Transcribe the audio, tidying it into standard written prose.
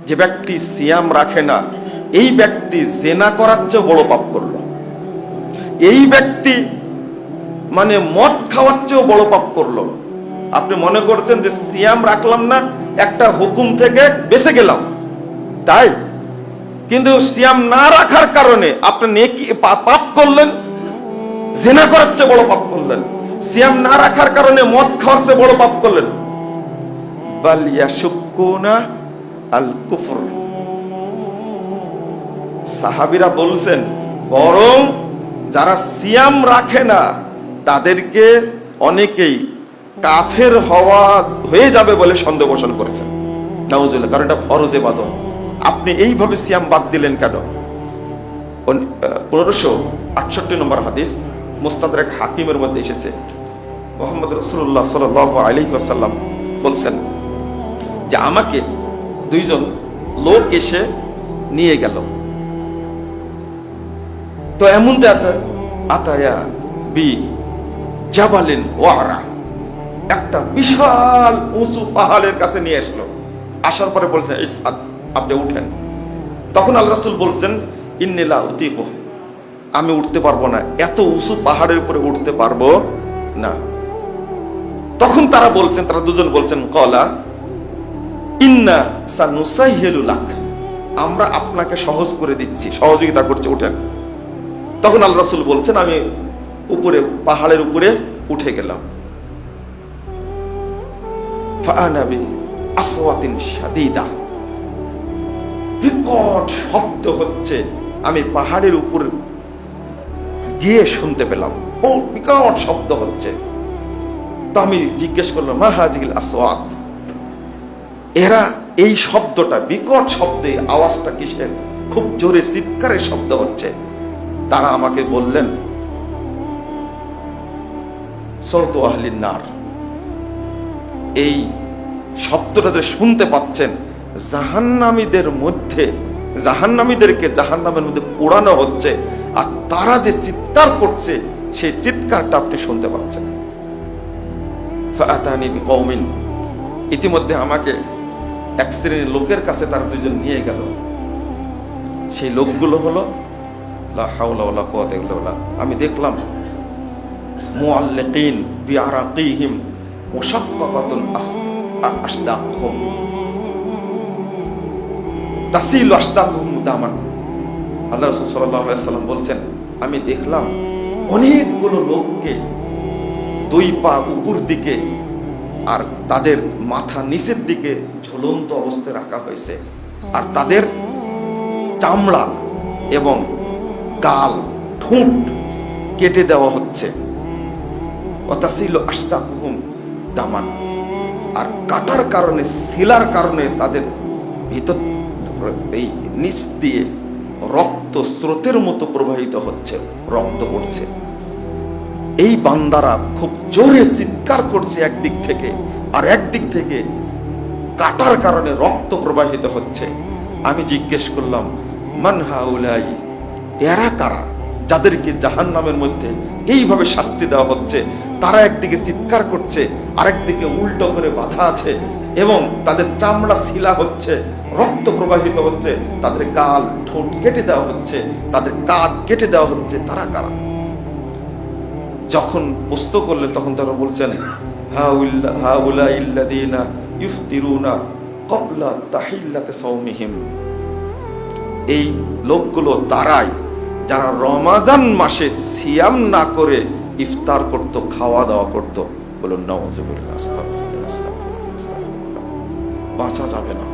যে ব্যক্তি সিয়াম রাখে না, এই ব্যক্তি জেনা করার চেয়ে বড় পাপ করলো। এই ব্যক্তি মানে মদ খাওয়ার চেয়েও বড় পাপ করলো। আপনি মনে করছেন যে সিয়াম রাখলাম না, একটা হুকুম থেকে বেঁচে গেলাম, তাই? কিন্তু সিয়াম না রাখার কারণে আপনি নেকি পাপ করলেন, জিনা করার চেয়ে বড় পাপ করলেন। সিয়াম না রাখার কারণে মদ খাওয়ার চেয়ে বড় পাপ করলেন। বাল ইয়াশুকুনা আল কুফর। সাহাবীরা বলছেন বরং যারা সিয়াম রাখে না তাদেরকে অনেকেই কাফের হয়ে যাবে বলে সন্দেহ পোষণ করেছেন। নাউজুবিল্লাহ। কারণ এটা ফরজ ইবাদত। আপনি এইভাবে সিয়াম বাদ দিলেন কেন? 1568 নম্বর হাদিস মুস্তাদরাক হাকিমের মধ্যে এসেছে, মুহাম্মদ রাসূলুল্লাহ সাল্লাল্লাহু আলাইহি ওয়াসাল্লাম বলছেন যে আমাকে দুইজন লোক এসে নিয়ে গেল। তো এমন আতায়া বি জাবালিন ওয়ারা, একটা বিশাল উঁচু পাহাড়ের কাছে নিয়ে আসলো। আসার পরে বলছেন ইসআদ, আপনি উঠেন। তখন আল্লাহ রাসূল বলছেন ইন্নী লা উতিকু, আমি উঠতে পারবো না, এত উঁচু পাহাড়ের উপরে উঠতে পারবো না। তখন তারা দুজন বলছেন ক্বালা ইন্না সানুসাইহিলু লাক, আমরা আপনাকে সহজ করে দিচ্ছি, সহযোগিতা করছি, উঠেন। তখন আল্লাহ রাসূল বলছেন আমি উপরে পাহাড়ের উপরে উঠে গেলাম। ফাআনা বি আসওয়াতিন শাদীদা, বিকট শব্দ হচ্ছে, আমি পাহাড়ের উপর গিয়ে শুনতে পেলাম, ও বিকট শব্দ হচ্ছে। তো আমি জিজ্ঞেস করলাম মা হাযিহিল আসওয়াত, এরা এই শব্দটা, বিকট শব্দে আওয়াজটা কিসের? খুব জোরে চিৎকারের শব্দ হচ্ছে। তারা আমাকে বললেন সওতু আহলিন নার, এই শব্দটা শুনতে পাচ্ছেন জাহান্নামীদেরকে জাহান্নামের মধ্যে পোড়ানো হচ্ছে, আর তারা যে চিৎকার করছে সেই চিৎকারটা আপনি শুনতে পাচ্ছেন। ফাআতানি বিকওমিন, ইতিমধ্যে আমাকে এক শ্রেণীর লোকের কাছে তারা দুজন নিয়ে গেল। সেই লোকগুলো হলো লা হাওলা ওয়ালা কুওয়াতা ইল্লা বিল্লাহ। আমি দেখলাম মুআল্লিকিন বিআরাকিহিম মুশাক্কাকাতুন আশদাকুহুম তাসিলু আশদাকুহুম দামান। আল্লাহ রাসূল সাল্লাল্লাহু আলাইহি ওয়াসাল্লাম বলছেন আমি দেখলাম অনেকগুলো লোককে দুই পা উপর দিকে আর তাদের মাথা নিচের দিকে ঝুলন্ত অবস্থায় রাখা হয়েছে, আর তাদের চামড়া এবং গাল, ঠোঁট কেটে দেওয়া হচ্ছে। ওয়াতাসিলু আশদাকুহুম দামান, আর কাটার কারণে, শিলার কারণে তাদের ভিতর এই নিচ দিয়ে রক্ত স্রোতের মতো প্রবাহিত হচ্ছে, রক্ত পড়ছে। এই বান্দারা খুব জোরে চিৎকার করছে একদিক থেকে, আর একদিক থেকে কাটার কারণে রক্ত প্রবাহিত হচ্ছে। আমি জিজ্ঞেস করলাম মান হাউলাই, এরা কারা যাদেরকে জাহান্নামের মধ্যে এইভাবে শাস্তি দেওয়া হচ্ছে? তারা একদিকে চিৎকার করছে, আরেকদিকে উল্টো করে বাঁধা আছে, এবং তাদের চামড়া শিলা হচ্ছে, রক্ত প্রবাহিত হচ্ছে, তাদের গাল ঠোঁট কেটে দেওয়া হচ্ছে, তাদের কাঁধ কেটে দেওয়া হচ্ছে। তারা কারা? যখন প্রশ্ন করলেন তখন তারা বলছেন হাউলাইল্লাযীনা ইফতিরুনা ক্বাবলা তাহিল্লাতি সাওমিহিম, এই লোকগুলো তারাই যারা রমাজান মাসে সিয়াম না করে ইফতার করত, খাওয়া দাওয়া করত। বলুন নাউযুবিল্লাহ, আস্তাগফিরুল্লাহ, বাঁচা যাবে না।